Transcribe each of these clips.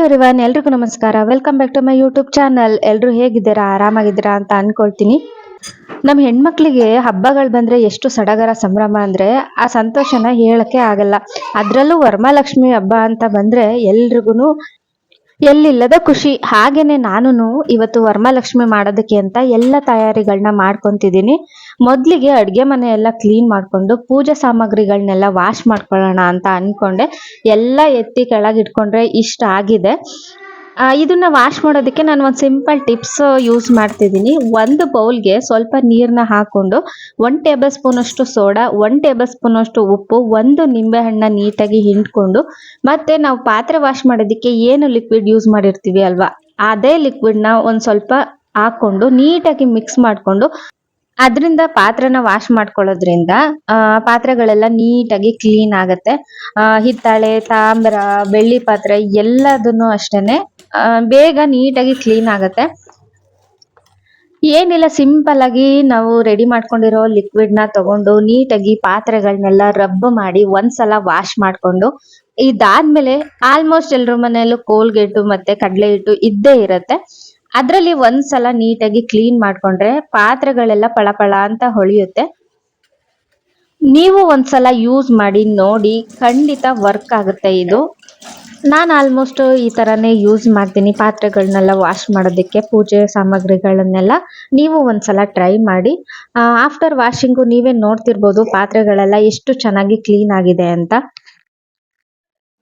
Everyone, ಎಲ್ರಿಗೂ ನಮಸ್ಕಾರ. Welcome back to my YouTube channel. ಎಲ್ಲರೂ ಹೇಗಿದ್ದೀರಾ? ಆರಾಮಾಗಿದ್ದೀರಾ ಅಂತ ಅನ್ಕೊಳ್ತೀನಿ. ನಮ್ಮ ಹೆಣ್ಮಕ್ಳಿಗೆ ಹಬ್ಬಗಳು ಬಂದ್ರೆ ಎಷ್ಟು ಸಡಗರ ಸಂಭ್ರಮ ಅಂದ್ರೆ ಆ ಸಂತೋಷನ ಹೇಳಕ್ಕೆ ಆಗಲ್ಲ. ಅದರಲ್ಲೂ ವರಮಹಾಲಕ್ಷ್ಮಿ ಹಬ್ಬ ಅಂತ ಬಂದ್ರೆ ಎಲ್ರಿಗೂ ಎಲ್ಲಿಲ್ಲದ ಖುಷಿ. ಹಾಗೇನೆ ನಾನು ಇವತ್ತು ವರಮಹಾಲಕ್ಷ್ಮಿ ಮಾಡೋದಕ್ಕೆ ಅಂತ ಎಲ್ಲ ತಯಾರಿಗಳನ್ನ ಮಾಡ್ಕೊಂತಿದ್ದೀನಿ. ಮೊದಲಿಗೆ ಅಡುಗೆ ಮನೆ ಎಲ್ಲ ಕ್ಲೀನ್ ಮಾಡ್ಕೊಂಡು ಪೂಜೆ ಸಾಮಗ್ರಿಗಳನ್ನೆಲ್ಲ ವಾಶ್ ಮಾಡ್ಕೊಳ್ಳೋಣ ಅಂತ ಅನ್ಕೊಂಡೆ. ಎಲ್ಲ ಎತ್ತಿ ಕೆಳಗೆ ಇಟ್ಕೊಂಡ್ರೆ ಇಷ್ಟ ಆಗಿದೆ. ಇದನ್ನ ವಾಶ್ ಮಾಡೋದಕ್ಕೆ ನಾನು ಒಂದು ಸಿಂಪಲ್ ಟಿಪ್ಸ್ ಯೂಸ್ ಮಾಡ್ತಿದ್ದೀನಿ. ಒಂದು ಬೌಲ್ಗೆ ಸ್ವಲ್ಪ ನೀರನ್ನ ಹಾಕೊಂಡು 1 ಟೇಬಲ್ ಸ್ಪೂನ್ ಅಷ್ಟು ಸೋಡಾ, 1 ಟೇಬಲ್ ಸ್ಪೂನ್ ಅಷ್ಟು ಉಪ್ಪು, ಒಂದು ನಿಂಬೆ ಹಣ್ಣನ್ನ ನೀಟಾಗಿ ಹಿಂಡ್ಕೊಂಡು, ಮತ್ತೆ ನಾವು ಪಾತ್ರೆ ವಾಶ್ ಮಾಡೋದಕ್ಕೆ ಏನು ಲಿಕ್ವಿಡ್ ಯೂಸ್ ಮಾಡಿರ್ತೀವಿ ಅಲ್ವಾ, ಅದೇ ಲಿಕ್ವಿಡ್ನ ಒಂದು ಸ್ವಲ್ಪ ಹಾಕೊಂಡು ನೀಟಾಗಿ ಮಿಕ್ಸ್ ಮಾಡಿಕೊಂಡು ಅದರಿಂದ ಪಾತ್ರೆನ ವಾಶ್ ಮಾಡ್ಕೊಳ್ಳೋದ್ರಿಂದ ಪಾತ್ರೆಗಳೆಲ್ಲ ನೀಟಾಗಿ ಕ್ಲೀನ್ ಆಗುತ್ತೆ. ಹಿತ್ತಾಳೆ, ತಾಮ್ರ, ಬೆಳ್ಳಿ ಪಾತ್ರೆ ಎಲ್ಲದನ್ನು ಅಷ್ಟೇನೆ ಬೇಗ ನೀಟಾಗಿ ಕ್ಲೀನ್ ಆಗುತ್ತೆ. ಏನಿಲ್ಲ, ಸಿಂಪಲ್ ಆಗಿ ನಾವು ರೆಡಿ ಮಾಡ್ಕೊಂಡಿರೋ ಲಿಕ್ವಿಡ್ನ ತಗೊಂಡು ನೀಟಾಗಿ ಪಾತ್ರೆಗಳನ್ನೆಲ್ಲ ರಬ್ ಮಾಡಿ ಒಂದ್ಸಲ ವಾಶ್ ಮಾಡ್ಕೊಂಡು, ಇದಾದ್ಮೇಲೆ ಆಲ್ಮೋಸ್ಟ್ ಎಲ್ರ ಮನೆಯಲ್ಲೂ ಕೋಲ್ಗೇಟು ಮತ್ತೆ ಕಡಲೆ ಹಿಟ್ಟು ಇದ್ದೇ ಇರುತ್ತೆ. ಅದರಲ್ಲಿ ಒಂದ್ಸಲ ನೀಟಾಗಿ ಕ್ಲೀನ್ ಮಾಡ್ಕೊಂಡ್ರೆ ಪಾತ್ರೆಗಳೆಲ್ಲ ಪಳಪಳ ಅಂತ ಹೊಳೆಯುತ್ತೆ. ನೀವು ಒಂದ್ಸಲ ಯೂಸ್ ಮಾಡಿ ನೋಡಿ, ಖಂಡಿತ ವರ್ಕ್ ಆಗುತ್ತೆ ಇದು. ನಾನು ಆಲ್ಮೋಸ್ಟ್ ಈ ಥರನೇ ಯೂಸ್ ಮಾಡ್ತೀನಿ ಪಾತ್ರೆಗಳನ್ನೆಲ್ಲ ವಾಶ್ ಮಾಡೋದಕ್ಕೆ, ಪೂಜೆ ಸಾಮಗ್ರಿಗಳನ್ನೆಲ್ಲ. ನೀವು ಒಂದ್ಸಲ ಟ್ರೈ ಮಾಡಿ. ಆಫ್ಟರ್ ವಾಷಿಂಗು ನೀವೇ ನೋಡ್ತಿರ್ಬೋದು ಪಾತ್ರೆಗಳೆಲ್ಲ ಎಷ್ಟು ಚೆನ್ನಾಗಿ ಕ್ಲೀನ್ ಆಗಿದೆ ಅಂತ.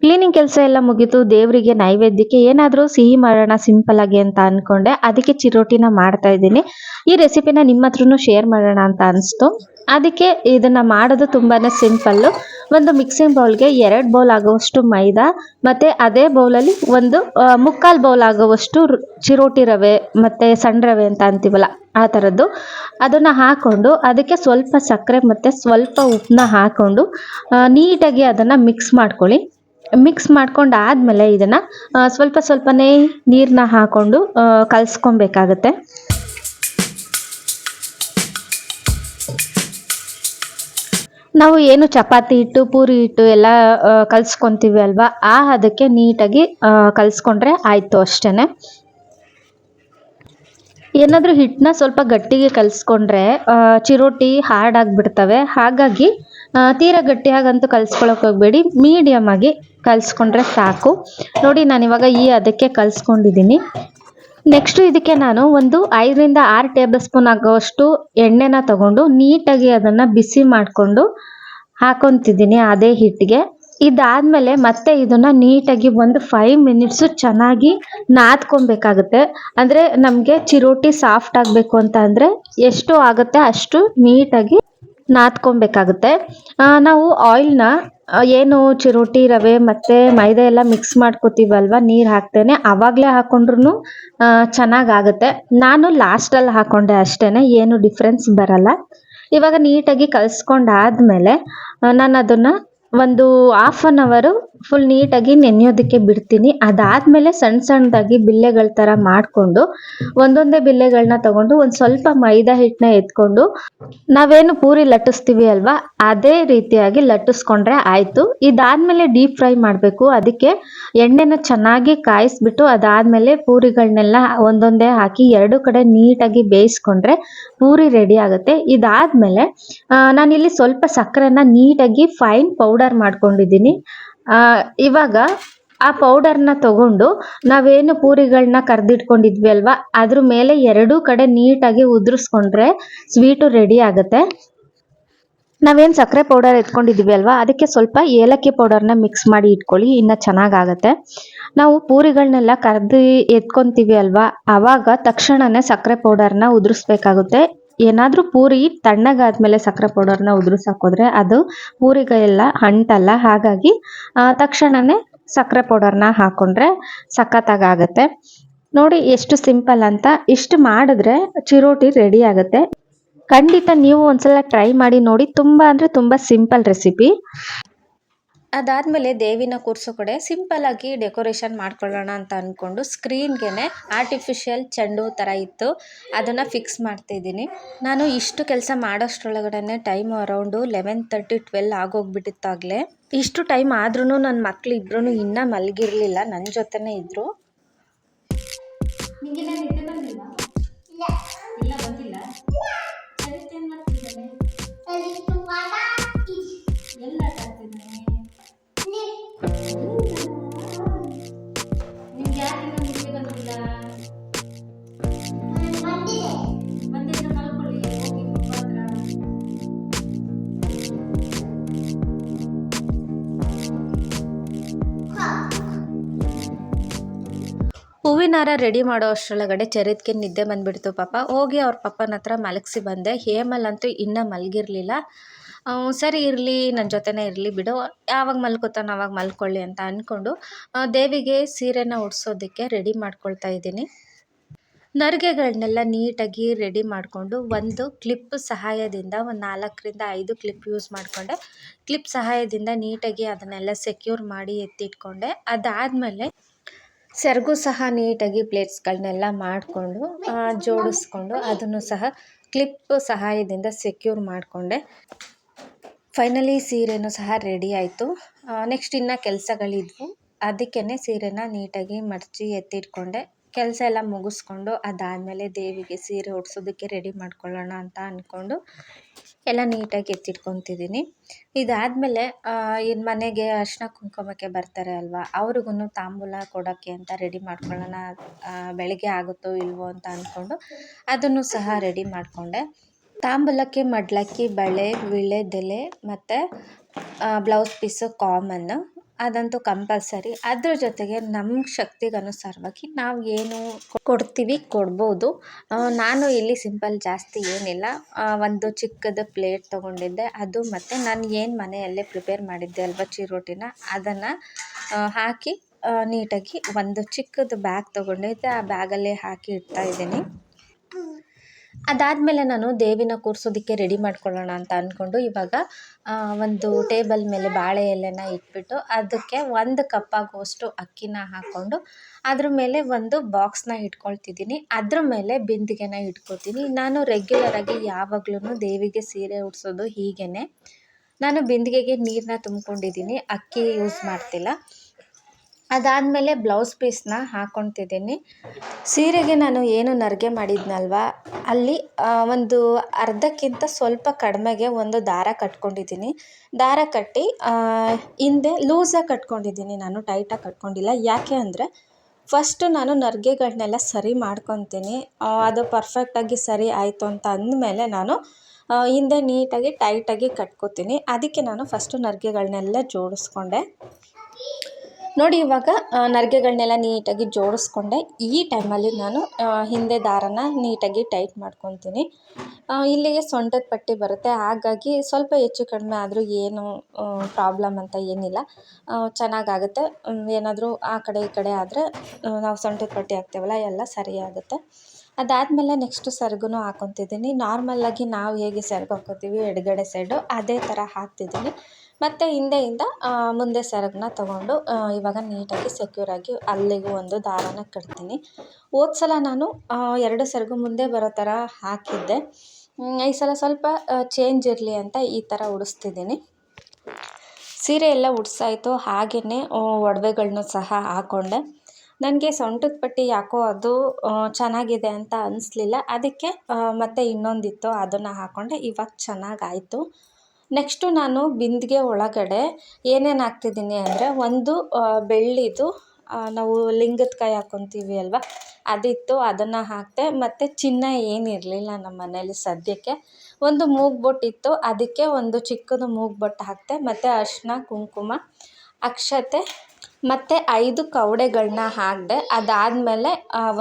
ಕ್ಲೀನಿಂಗ್ ಕೆಲಸ ಎಲ್ಲ ಮುಗೀತು. ದೇವರಿಗೆ ನೈವೇದ್ಯಕ್ಕೆ ಏನಾದರೂ ಸಿಹಿ ಮಾಡೋಣ ಸಿಂಪಲ್ ಆಗಿ ಅಂತ ಅನ್ಕೊಂಡೆ. ಅದಕ್ಕೆ ಚಿರೋಟಿನ ಮಾಡ್ತಾ ಇದ್ದೀನಿ. ಈ ರೆಸಿಪಿನ ನಿಮ್ಮ ಹತ್ರನೂ ಶೇರ್ ಮಾಡೋಣ ಅಂತ ಅನಿಸ್ತು. ಅದಕ್ಕೆ ಇದನ್ನ ಮಾಡೋದು ತುಂಬಾನೇ ಸಿಂಪಲ್ಲು. ಒಂದು ಮಿಕ್ಸಿಂಗ್ ಬೌಲ್ಗೆ 2 ಬೌಲ್ ಆಗುವಷ್ಟು ಮೈದಾ, ಮತ್ತೆ ಅದೇ ಬೌಲಲ್ಲಿ ಒಂದು 3/4 ಬೌಲ್ ಆಗುವಷ್ಟು ಚಿರೋಟಿ ರವೆ, ಮತ್ತೆ ಸಣ್ಣ ರವೆ ಅಂತ ಅಂತೀವಲ್ಲ ಆ ಥರದ್ದು, ಅದನ್ನು ಹಾಕೊಂಡು ಅದಕ್ಕೆ ಸ್ವಲ್ಪ ಸಕ್ಕರೆ ಮತ್ತು ಸ್ವಲ್ಪ ಉಪ್ಪನ್ನ ಹಾಕೊಂಡು ನೀಟಾಗಿ ಅದನ್ನು ಮಿಕ್ಸ್ ಮಾಡ್ಕೊಳ್ಳಿ. ಮಿಕ್ಸ್ ಮಾಡ್ಕೊಂಡು ಆದಮೇಲೆ ಇದನ್ನು ಸ್ವಲ್ಪ ಸ್ವಲ್ಪನೇ ನೀರನ್ನ ಹಾಕೊಂಡು ಕಲಿಸ್ಕೊಬೇಕಾಗತ್ತೆ. ನಾವು ಏನು ಚಪಾತಿ ಹಿಟ್ಟು, ಪೂರಿ ಹಿಟ್ಟು ಎಲ್ಲ ಕಲಿಸ್ಕೊತೀವಿ ಅಲ್ವಾ, ಅದಕ್ಕೆ ನೀಟಾಗಿ ಕಲಿಸ್ಕೊಂಡ್ರೆ ಆಯಿತು ಅಷ್ಟೇ. ಏನಾದರೂ ಹಿಟ್ಟನ್ನ ಸ್ವಲ್ಪ ಗಟ್ಟಿಗೆ ಕಲಿಸ್ಕೊಂಡ್ರೆ ಚಿರೋಟಿ ಹಾರ್ಡ್ ಆಗಿಬಿಡ್ತವೆ. ಹಾಗಾಗಿ ತೀರಾ ಗಟ್ಟಿಯಾಗಂತೂ ಕಲಿಸ್ಕೊಳಕ್ಕೆ ಹೋಗಬೇಡಿ, ಮೀಡಿಯಮ್ ಆಗಿ ಕಲಿಸ್ಕೊಂಡ್ರೆ ಸಾಕು. ನೋಡಿ, ನಾನಿವಾಗ ಅದಕ್ಕೆ ಕಲಿಸ್ಕೊಂಡಿದ್ದೀನಿ. ನೆಕ್ಸ್ಟ್ ಇದಕ್ಕೆ ನಾನು ಒಂದು 5 ರಿಂದ 6 ಟೇಬಲ್ ಸ್ಪೂನ್ ಆಗುವಷ್ಟು ಎಣ್ಣೆನ ತಗೊಂಡು ನೀಟಾಗಿ ಅದನ್ನು ಬಿಸಿ ಮಾಡಿಕೊಂಡು ಹಾಕೊತಿದ್ದೀನಿ ಅದೇ ಹಿಟ್ಟಿಗೆ. ಇದಾದ್ಮೇಲೆ ಮತ್ತೆ ಇದನ್ನ ನೀಟಾಗಿ ಒಂದು 5 ಮಿನಿಟ್ಸು ಚೆನ್ನಾಗಿ ನಾದ್ಕೊಬೇಕಾಗುತ್ತೆ. ಅಂದರೆ ನಮಗೆ ಚಿರೋಟಿ ಸಾಫ್ಟ್ ಆಗಬೇಕು ಅಂತ ಅಂದರೆ ಎಷ್ಟು ಆಗುತ್ತೆ ಅಷ್ಟು ನೀಟಾಗಿ ನಾದ್ಕೊಬೇಕಾಗುತ್ತೆ. ನಾವು ಆಯಿಲ್ನ ಏನು ಚಿರೋಟಿ ರವೆ ಮತ್ತು ಮೈದಾ ಎಲ್ಲ ಮಿಕ್ಸ್ ಮಾಡ್ಕೋತೀವಲ್ವ ನೀರು ಹಾಕ್ತೇನೆ, ಆವಾಗಲೇ ಹಾಕ್ಕೊಂಡ್ರೂ ಚೆನ್ನಾಗಾಗುತ್ತೆ. ನಾನು ಲಾಸ್ಟಲ್ಲಿ ಹಾಕ್ಕೊಂಡೆ ಅಷ್ಟೇ, ಏನು ಡಿಫ್ರೆನ್ಸ್ ಬರಲ್ಲ. ಇವಾಗ ನೀಟಾಗಿ ಕಲಿಸ್ಕೊಂಡಾದ್ಮೇಲೆ ನಾನು ಅದನ್ನು ಒಂದು 1/2 ಅವರ್ ಫುಲ್ ನೀಟಾಗಿ ನೆನೆಯೋದಕ್ಕೆ ಬಿಡ್ತೀನಿ. ಅದಾದಮೇಲೆ ಸಣ್ಣ ಸಣ್ಣದಾಗಿ ಬಿಲ್ಲೆಗಳ ಥರ ಮಾಡಿಕೊಂಡು ಒಂದೊಂದೇ ಬಿಲ್ಲೆಗಳನ್ನ ತಗೊಂಡು ಒಂದು ಸ್ವಲ್ಪ ಮೈದಾ ಹಿಟ್ಟನ್ನ ಎತ್ಕೊಂಡು ನಾವೇನು ಪೂರಿ ಲಟ್ಟಿಸ್ತೀವಿ ಅಲ್ವಾ, ಅದೇ ರೀತಿಯಾಗಿ ಲಟ್ಟಿಸ್ಕೊಂಡ್ರೆ ಆಯಿತು. ಇದಾದಮೇಲೆ ಡೀಪ್ ಫ್ರೈ ಮಾಡಬೇಕು. ಅದಕ್ಕೆ ಎಣ್ಣೆನ ಚೆನ್ನಾಗಿ ಕಾಯಿಸ್ಬಿಟ್ಟು ಅದಾದಮೇಲೆ ಪೂರಿಗಳನ್ನೆಲ್ಲ ಒಂದೊಂದೇ ಹಾಕಿ 2 ಕಡೆ ನೀಟಾಗಿ ಬೇಯಿಸ್ಕೊಂಡ್ರೆ ಪೂರಿ ರೆಡಿ ಆಗುತ್ತೆ. ಇದಾದಮೇಲೆ ನಾನಿಲ್ಲಿ ಸ್ವಲ್ಪ ಸಕ್ಕರೆನ ನೀಟಾಗಿ ಫೈನ್ ಪೌಡರ್ ಮಾಡ್ಕೊಂಡಿದ್ದೀನಿ. ಇವಾಗ ಆ ಪೌಡರ್ನ ತಗೊಂಡು ನಾವೇನು ಪೂರಿಗಳನ್ನ ಕರೆದಿಟ್ಕೊಂಡಿದ್ವಿ ಅಲ್ವಾ, ಅದ್ರ ಮೇಲೆ 2 ಕಡೆ ನೀಟಾಗಿ ಉದುರಿಸ್ಕೊಂಡ್ರೆ ಸ್ವೀಟು ರೆಡಿ ಆಗುತ್ತೆ. ನಾವೇನು ಸಕ್ಕರೆ ಪೌಡರ್ ಎತ್ಕೊಂಡಿದ್ವಿ ಅಲ್ವಾ, ಅದಕ್ಕೆ ಸ್ವಲ್ಪ ಏಲಕ್ಕಿ ಪೌಡರ್ನ ಮಿಕ್ಸ್ ಮಾಡಿ ಇಟ್ಕೊಳ್ಳಿ, ಇನ್ನೂ ಚೆನ್ನಾಗಾಗತ್ತೆ. ನಾವು ಪೂರಿಗಳನ್ನೆಲ್ಲ ಕರೆದು ಎತ್ಕೊತೀವಿ ಅಲ್ವಾ, ಆವಾಗ ತಕ್ಷಣವೇ ಸಕ್ಕರೆ ಪೌಡರ್ನ ಉದುರಿಸ್ಬೇಕಾಗುತ್ತೆ. ಏನಾದರೂ ಪೂರಿ ತಣ್ಣಗಾದ್ಮೇಲೆ ಸಕ್ಕರೆ ಪೌಡರ್ನ ಉದುರಿಸಾಕೋದ್ರೆ ಅದು ಪೂರಿಗೆಲ್ಲ ಅಂಟಲ್ಲ. ಹಾಗಾಗಿ ತಕ್ಷಣವೇ ಸಕ್ಕರೆ ಪೌಡರ್ನ ಹಾಕ್ಕೊಂಡ್ರೆ ಸಖತ್ತಾಗತ್ತೆ. ನೋಡಿ ಎಷ್ಟು ಸಿಂಪಲ್ ಅಂತ. ಇಷ್ಟು ಮಾಡಿದ್ರೆ ಚಿರೋಟಿ ರೆಡಿ ಆಗುತ್ತೆ. ಖಂಡಿತ ನೀವು ಒಂದ್ಸಲ ಟ್ರೈ ಮಾಡಿ ನೋಡಿ. ತುಂಬ ಅಂದರೆ ತುಂಬ ಸಿಂಪಲ್ ರೆಸಿಪಿ. ಅದಾದಮೇಲೆ ದೇವಿನ ಕೂರಿಸೋ ಕಡೆ ಸಿಂಪಲ್ಲಾಗಿ ಡೆಕೋರೇಷನ್ ಮಾಡ್ಕೊಳ್ಳೋಣ ಅಂತ ಅಂದ್ಕೊಂಡು ಸ್ಕ್ರೀನ್ಗೆ ಆರ್ಟಿಫಿಷಿಯಲ್ ಚೆಂಡು ಥರ ಇತ್ತು, ಅದನ್ನು ಫಿಕ್ಸ್ ಮಾಡ್ತಾಯಿದ್ದೀನಿ. ನಾನು ಇಷ್ಟು ಕೆಲಸ ಮಾಡೋಷ್ಟ್ರೊಳಗಡೆ ಟೈಮ್ ಅರೌಂಡು 11:30-12 ಆಗೋಗ್ಬಿಟ್ಟಿತ್ತಾಗಲೇ. ಇಷ್ಟು ಟೈಮ್ ಆದ್ರೂ ನನ್ನ ಮಕ್ಳು ಇಬ್ಬರೂ ಇನ್ನೂ ಮಲಗಿರಲಿಲ್ಲ, ನನ್ನ ಜೊತೆನೇ ಇದ್ದರು. ಹೂವಿನಾರ ರೆಡಿ ಮಾಡೋ ಅಷ್ಟರೊಳಗಡೆ ಚರಿತ್ಗೆ ನಿದ್ದೆ ಬಂದುಬಿಡ್ತು ಪಾಪ. ಹೋಗಿ ಅವ್ರ ಪಪ್ಪನ ಹತ್ರ ಮಲಗಿಸಿ ಬಂದೆ. ಹೇಮಲ್ ಅಂತೂ ಇನ್ನೂ ಮಲಗಿರಲಿಲ್ಲ. ಸರಿ ಇರಲಿ, ನನ್ನ ಜೊತೆನೇ ಇರಲಿ ಬಿಡು, ಯಾವಾಗ ಮಲ್ಕೋತಾನೆ ಆವಾಗ ಮಲ್ಕೊಳ್ಳಿ ಅಂತ ಅಂದ್ಕೊಂಡು ದೇವಿಗೆ ಸೀರೆನ ಉಡ್ಸೋದಕ್ಕೆ ರೆಡಿ ಮಾಡ್ಕೊಳ್ತಾ ಇದ್ದೀನಿ. ನರಿಗೆಗಳನ್ನೆಲ್ಲ ನೀಟಾಗಿ ರೆಡಿ ಮಾಡಿಕೊಂಡು ಒಂದು ಕ್ಲಿಪ್ ಸಹಾಯದಿಂದ ಒಂದು 4-5 ಕ್ಲಿಪ್ ಯೂಸ್ ಮಾಡಿಕೊಂಡೆ. ಕ್ಲಿಪ್ ಸಹಾಯದಿಂದ ನೀಟಾಗಿ ಅದನ್ನೆಲ್ಲ ಸೆಕ್ಯೂರ್ ಮಾಡಿ ಎತ್ತಿಟ್ಕೊಂಡೆ. ಅದಾದಮೇಲೆ ಸೆರಗು ಸಹ ನೀಟಾಗಿ ಪ್ಲೇಟ್ಸ್ಗಳನ್ನೆಲ್ಲ ಮಾಡಿಕೊಂಡು ಜೋಡಿಸ್ಕೊಂಡು ಅದನ್ನು ಸಹ ಕ್ಲಿಪ್ ಸಹಾಯದಿಂದ ಸೆಕ್ಯೂರ್ ಮಾಡಿಕೊಂಡೆ. ಫೈನಲಿ ಸೀರೆನೂ ಸಹ ರೆಡಿ ಆಯಿತು. ನೆಕ್ಸ್ಟ್ ಇನ್ನು ಕೆಲಸಗಳಿದ್ವು, ಅದಕ್ಕೇ ಸೀರೆನ ನೀಟಾಗಿ ಮಡಚಿ ಎತ್ತಿಟ್ಕೊಂಡೆ. ಕೆಲಸ ಎಲ್ಲ ಮುಗಿಸ್ಕೊಂಡು ಅದಾದಮೇಲೆ ದೇವಿಗೆ ಸೀರೆ ಉಡ್ಸೋದಕ್ಕೆ ರೆಡಿ ಮಾಡ್ಕೊಳ್ಳೋಣ ಅಂತ ಅಂದ್ಕೊಂಡು ಎಲ್ಲ ನೀಟಾಗಿ ಎತ್ತಿಟ್ಕೊತಿದ್ದೀನಿ. ಇದಾದಮೇಲೆ ಇನ್ನು ಮನೆಗೆ ಅರಿಶಿನ ಕುಂಕುಮಕ್ಕೆ ಬರ್ತಾರೆ ಅಲ್ವಾ, ಅವ್ರಿಗೂ ತಾಂಬೂಲ ಕೊಡೋಕ್ಕೆ ಅಂತ ರೆಡಿ ಮಾಡ್ಕೊಳ್ಳೋಣ, ಬೆಳಗ್ಗೆ ಆಗುತ್ತೋ ಇಲ್ವೋ ಅಂತ ಅಂದ್ಕೊಂಡು ಅದನ್ನು ಸಹ ರೆಡಿ ಮಾಡಿಕೊಂಡೆ. ತಾಂಬೂಲಕ್ಕೆ ಮಡ್ಲಕ್ಕಿ, ಬಳೆ, ವೀಳ್ಯದೆಲೆ ಮತ್ತು ಬ್ಲೌಸ್ ಪೀಸು ಕಾಮನ್ನು, ಅದಂತೂ ಕಂಪಲ್ಸರಿ. ಅದ್ರ ಜೊತೆಗೆ ನಮ್ಮ ಶಕ್ತಿಗೆ ಅನುಸಾರವಾಗಿ ನಾವು ಏನು ಕೊಡ್ತೀವಿ ಕೊಡ್ಬೋದು. ನಾನು ಇಲ್ಲಿ ಸಿಂಪಲ್ ಜಾಸ್ತಿ ಏನಿಲ್ಲ, ಒಂದು ಚಿಕ್ಕದು ಪ್ಲೇಟ್ ತೊಗೊಂಡಿದ್ದೆ, ಅದು ಮತ್ತು ನಾನು ಏನು ಮನೆಯಲ್ಲೇ ಪ್ರಿಪೇರ್ ಮಾಡಿದ್ದೆ ಅಲ್ವಾ ಚಿರೋಟಿನ, ಅದನ್ನು ಹಾಕಿ ನೀಟಾಗಿ ಒಂದು ಚಿಕ್ಕದು ಬ್ಯಾಗ್ ತೊಗೊಂಡಿದ್ದೆ, ಆ ಬ್ಯಾಗಲ್ಲೇ ಹಾಕಿ ಇಡ್ತಾಯಿದ್ದೀನಿ. ಅದಾದಮೇಲೆ ನಾನು ದೇವಿನ ಕೂರಿಸೋದಕ್ಕೆ ರೆಡಿ ಮಾಡ್ಕೊಳ್ಳೋಣ ಅಂತ ಅಂದ್ಕೊಂಡು ಇವಾಗ ಒಂದು ಟೇಬಲ್ ಮೇಲೆ ಬಾಳೆ ಎಲೆನ ಇಟ್ಬಿಟ್ಟು ಅದಕ್ಕೆ 1 ಕಪ್ ಆಗುವಷ್ಟು ಅಕ್ಕಿನ ಹಾಕ್ಕೊಂಡು ಅದ್ರ ಮೇಲೆ ಒಂದು ಬಾಕ್ಸ್ನ ಇಟ್ಕೊಳ್ತಿದ್ದೀನಿ. ಅದ್ರ ಮೇಲೆ ಬಿಂದಿಗೆನ ಇಟ್ಕೊತೀನಿ. ನಾನು ರೆಗ್ಯುಲರಾಗಿ ಯಾವಾಗ್ಲೂ ದೇವಿಗೆ ಸೀರೆ ಉಡ್ಸೋದು ಹೀಗೇ. ನಾನು ಬಿಂದಿಗೆಗೆ ನೀರನ್ನ ತುಂಬ್ಕೊಂಡಿದ್ದೀನಿ, ಅಕ್ಕಿ ಯೂಸ್ ಮಾಡ್ತಿಲ್ಲ. ಅದಾದಮೇಲೆ ಬ್ಲೌಸ್ ಪೀಸ್ನ ಹಾಕ್ಕೊತಿದ್ದೀನಿ. ಸೀರೆಗೆ ನಾನು ಏನು ನರಿಗೆ ಮಾಡಿದ್ನಲ್ವ, ಅಲ್ಲಿ ಒಂದು ಅರ್ಧಕ್ಕಿಂತ ಸ್ವಲ್ಪ ಕಡಿಮೆಗೆ ಒಂದು ದಾರ ಕಟ್ಕೊಂಡಿದ್ದೀನಿ. ದಾರ ಕಟ್ಟಿ ಹಿಂದೆ ಲೂಸಾಗಿ ಕಟ್ಕೊಂಡಿದ್ದೀನಿ, ನಾನು ಟೈಟಾಗಿ ಕಟ್ಕೊಂಡಿಲ್ಲ. ಯಾಕೆ ಅಂದರೆ ಫಸ್ಟು ನಾನು ನರಿಗೆಗಳನ್ನೆಲ್ಲ ಸರಿ ಮಾಡ್ಕೊತೀನಿ, ಅದು ಪರ್ಫೆಕ್ಟಾಗಿ ಸರಿ ಆಯಿತು ಅಂತ ಅಂದಮೇಲೆ ನಾನು ಹಿಂದೆ ನೀಟಾಗಿ ಟೈಟಾಗಿ ಕಟ್ಕೋತೀನಿ. ಅದಕ್ಕೆ ನಾನು ಫಸ್ಟು ನರಿಗೆಗಳನ್ನೆಲ್ಲ ಜೋಡಿಸ್ಕೊಂಡೆ. ನೋಡಿ ಇವಾಗ ನರಿಗೆಗಳನ್ನೆಲ್ಲ ನೀಟಾಗಿ ಜೋಡಿಸ್ಕೊಂಡೆ. ಈ ಟೈಮಲ್ಲಿ ನಾನು ಹಿಂದೆ ದಾರನ ನೀಟಾಗಿ ಟೈಟ್ ಮಾಡ್ಕೊತೀನಿ. ಇಲ್ಲಿಗೆ ಸೊಂಟದ ಪಟ್ಟಿ ಬರುತ್ತೆ, ಹಾಗಾಗಿ ಸ್ವಲ್ಪ ಹೆಚ್ಚು ಕಡಿಮೆ ಆದರೂ ಏನು ಪ್ರಾಬ್ಲಮ್ ಅಂತ ಏನಿಲ್ಲ, ಚೆನ್ನಾಗಾಗುತ್ತೆ. ಏನಾದರೂ ಆ ಕಡೆ ಈ ಕಡೆ ಆದರೆ ನಾವು ಸೊಂಟದ ಪಟ್ಟಿ ಹಾಕ್ತೇವಲ್ಲ, ಎಲ್ಲ ಸರಿಯಾಗುತ್ತೆ. ಅದಾದಮೇಲೆ ನೆಕ್ಸ್ಟು ಸೆರಗು ಹಾಕ್ಕೊತಿದ್ದೀನಿ. ನಾರ್ಮಲಾಗಿ ನಾವು ಹೇಗೆ ಸೆರಗು ಹಾಕ್ಕೋತೀವಿ ಎಡಗಡೆ ಸೈಡು, ಅದೇ ಥರ ಹಾಕ್ತಿದ್ದೀನಿ. ಮತ್ತು ಹಿಂದೆಯಿಂದ ಮುಂದೆ ಸೆರಗನ್ನ ತೊಗೊಂಡು ಇವಾಗ ನೀಟಾಗಿ ಸೆಕ್ಯೂರಾಗಿ ಅಲ್ಲಿಗೂ ಒಂದು ದಾರಾನ ಕಟ್ತೀನಿ. ಹೋದ ಸಲ ನಾನು 2 ಸೆರಗು ಮುಂದೆ ಬರೋ ಥರ ಹಾಕಿದ್ದೆ, ಈ ಸಲ ಸ್ವಲ್ಪ ಚೇಂಜ್ ಇರಲಿ ಅಂತ ಈ ಥರ ಉಡಿಸ್ತಿದ್ದೀನಿ. ಸೀರೆ ಎಲ್ಲ ಉಡ್ಸಾಯಿತು, ಹಾಗೆಯೇ ಒಡವೆಗಳ್ನೂ ಸಹ ಹಾಕ್ಕೊಂಡೆ. ನನಗೆ ಸೊಂಟದ ಪಟ್ಟಿ ಯಾಕೋ ಅದು ಚೆನ್ನಾಗಿದೆ ಅಂತ ಅನ್ನಿಸ್ಲಿಲ್ಲ, ಅದಕ್ಕೆ ಮತ್ತೆ ಇನ್ನೊಂದಿತ್ತು ಅದನ್ನು ಹಾಕ್ಕೊಂಡೆ. ಇವಾಗ ಚೆನ್ನಾಗಾಯಿತು. ನೆಕ್ಸ್ಟು ನಾನು ಬಿಂದಿಗೆ ಒಳಗಡೆ ಏನೇನು ಹಾಕ್ತಿದ್ದೀನಿ ಅಂದರೆ, ಒಂದು ಬೆಳ್ಳಿದು ನಾವು ಲಿಂಗದ ಕೈ ಹಾಕ್ಕೊತೀವಿ ಅಲ್ವ, ಅದಿತ್ತು, ಅದನ್ನು ಹಾಕಿದೆ. ಮತ್ತು ಚಿನ್ನ ಏನಿರಲಿಲ್ಲ ನಮ್ಮ ಮನೇಲಿ ಸದ್ಯಕ್ಕೆ. ಒಂದು ಮೂಗುಬೊಟ್ಟಿತ್ತು, ಅದಕ್ಕೆ ಒಂದು ಚಿಕ್ಕದು ಮೂಗುಬೊಟ್ಟು ಹಾಕಿದೆ. ಮತ್ತು ಅರಿಶಿನ ಕುಂಕುಮ, ಅಕ್ಷತೆ ಮತ್ತು 5 ಕವಡೆಗಳನ್ನ ಹಾಕಿದೆ. ಅದಾದಮೇಲೆ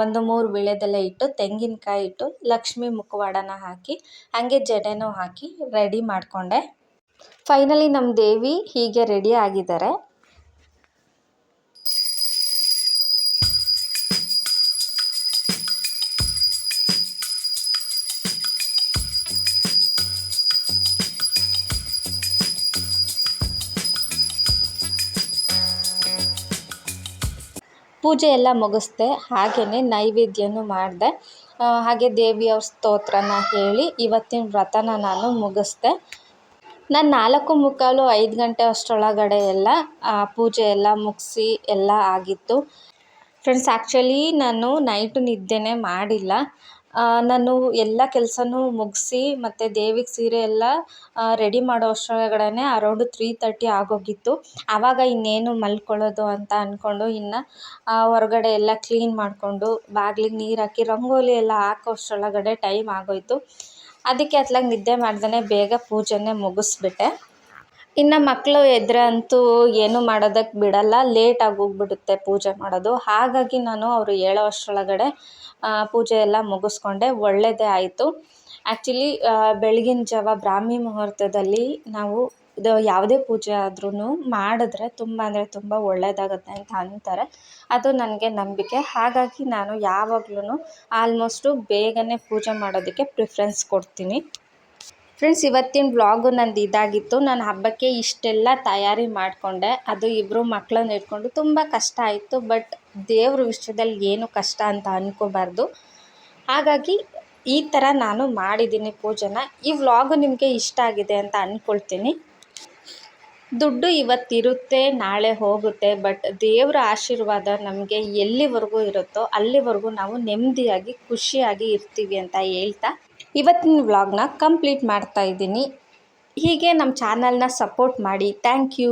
ಒಂದು 3 ವೀಳ್ಯದೆಲೆ ಇಟ್ಟು, ತೆಂಗಿನಕಾಯಿ ಇಟ್ಟು, ಲಕ್ಷ್ಮೀ ಮುಖವಾಡನ ಹಾಕಿ, ಹಾಗೆ ಜಡೆನೂ ಹಾಕಿ ರೆಡಿ ಮಾಡಿಕೊಂಡೆ. ಫೈನಲಿ ನಮ್ಮ ದೇವಿ ಹೀಗೆ ರೆಡಿ ಆಗಿದ್ದಾರೆ. ಪೂಜೆ ಎಲ್ಲ ಮುಗಿಸ್ದೆ, ಹಾಗೆಯೇ ನೈವೇದ್ಯನೂ ಮಾಡಿದೆ. ಹಾಗೆ ದೇವಿಯವ್ರ ಸ್ತೋತ್ರನ ಹೇಳಿ ಇವತ್ತಿನ ವ್ರತನ ನಾನು ಮುಗಿಸ್ದೆ. ನಾನು 4:45 5 ಗಂಟೆ ಅಷ್ಟರೊಳಗಡೆ ಎಲ್ಲ ಪೂಜೆ ಎಲ್ಲ ಮುಗಿಸಿ ಎಲ್ಲ ಆಗಿತ್ತು. ಫ್ರೆಂಡ್ಸ್, ಆ್ಯಕ್ಚುಲಿ ನಾನು ನೈಟು ನಿದ್ದೆನೇ ಮಾಡಿಲ್ಲ. ನಾನು ಎಲ್ಲ ಕೆಲಸನೂ ಮುಗಿಸಿ ಮತ್ತು ದೇವಿಗೆ ಸೀರೆ ಎಲ್ಲ ರೆಡಿ ಮಾಡೋ ಅಷ್ಟರೊಳಗಡೆ ಅರೌಂಡ್ 3:30 ಆಗೋಗಿತ್ತು. ಆವಾಗ ಇನ್ನೇನು ಮಲ್ಕೊಳ್ಳೋದು ಅಂತ ಅಂದ್ಕೊಂಡು ಇನ್ನು ಹೊರಗಡೆ ಎಲ್ಲ ಕ್ಲೀನ್ ಮಾಡಿಕೊಂಡು ಬಾಗಿಲಿಗೆ ನೀರು ಹಾಕಿ ರಂಗೋಲಿ ಎಲ್ಲ ಹಾಕೋ ಅಷ್ಟರೊಳಗಡೆ ಟೈಮ್ ಆಗೋಯಿತು. ಅದಕ್ಕೆ ಅತ್ಲಾಗ ನಿದ್ದೆ ಮಾಡ್ದೇ ಬೇಗ ಪೂಜೆನೇ ಮುಗಿಸ್ಬಿಟ್ಟೆ. ಇನ್ನು ಮಕ್ಕಳು ಎದ್ರೆ ಅಂತೂ ಏನು ಮಾಡೋದಕ್ಕೆ ಬಿಡಲ್ಲ, ಲೇಟಾಗಿ ಹೋಗ್ಬಿಡುತ್ತೆ ಪೂಜೆ ಮಾಡೋದು. ಹಾಗಾಗಿ ನಾನು ಅವರು ಹೇಳೋ ಅಷ್ಟರೊಳಗಡೆ ಪೂಜೆ ಎಲ್ಲ ಮುಗಿಸ್ಕೊಂಡೆ, ಒಳ್ಳೆಯದೇ ಆಯಿತು. ಆ್ಯಕ್ಚುಲಿ ಬೆಳಗಿನ ಜಾವ ಬ್ರಾಹ್ಮಿ ಮುಹೂರ್ತದಲ್ಲಿ ನಾವು ಇದು ಯಾವುದೇ ಪೂಜೆ ಆದ್ರೂ ಮಾಡಿದ್ರೆ ತುಂಬ ಅಂದರೆ ತುಂಬ ಒಳ್ಳೆಯದಾಗತ್ತೆ ಅಂತ ಅಂತಾರೆ. ಅದು ನನಗೆ ನಂಬಿಕೆ. ಹಾಗಾಗಿ ನಾನು ಯಾವಾಗ್ಲೂ ಆಲ್ಮೋಸ್ಟು ಬೇಗನೆ ಪೂಜೆ ಮಾಡೋದಕ್ಕೆ ಪ್ರಿಫರೆನ್ಸ್ ಕೊಡ್ತೀನಿ. ಫ್ರೆಂಡ್ಸ್, ಇವತ್ತಿನ ವ್ಲಾಗು ನಂದು ಇದಾಗಿತ್ತು. ನಾನು ಹಬ್ಬಕ್ಕೆ ಇಷ್ಟೆಲ್ಲ ತಯಾರಿ ಮಾಡಿಕೊಂಡೆ. ಅದು ಇಬ್ಬರು ಮಕ್ಕಳನ್ನ ಇಟ್ಕೊಂಡು ತುಂಬ ಕಷ್ಟ ಆಯಿತು. ಬಟ್ ದೇವ್ರ ವಿಷಯದಲ್ಲಿ ಏನು ಕಷ್ಟ ಅಂತ ಅಂದ್ಕೋಬಾರ್ದು. ಹಾಗಾಗಿ ಈ ಥರ ನಾನು ಮಾಡಿದ್ದೀನಿ ಪೂಜೆನ. ಈ ವ್ಲಾಗು ನಿಮಗೆ ಇಷ್ಟ ಆಗಿದೆ ಅಂತ ಅಂದ್ಕೊಳ್ತೀನಿ. ದುಡ್ಡು ಇವತ್ತಿರುತ್ತೆ, ನಾಳೆ ಹೋಗುತ್ತೆ. ಬಟ್ ದೇವರ ಆಶೀರ್ವಾದ ನಮಗೆ ಎಲ್ಲಿವರೆಗೂ ಇರುತ್ತೋ ಅಲ್ಲಿವರೆಗೂ ನಾವು ನೆಮ್ಮದಿಯಾಗಿ ಖುಷಿಯಾಗಿ ಇರ್ತೀವಿ ಅಂತ ಹೇಳ್ತಾ ಇವತ್ತಿನ ವ್ಲಾಗ್ನ ಕಂಪ್ಲೀಟ್ ಮಾಡ್ತಾ ಇದ್ದೀನಿ. ಹೀಗೆ ನಮ್ಮ ಚಾನಲ್ನ ಸಪೋರ್ಟ್ ಮಾಡಿ. Thank you.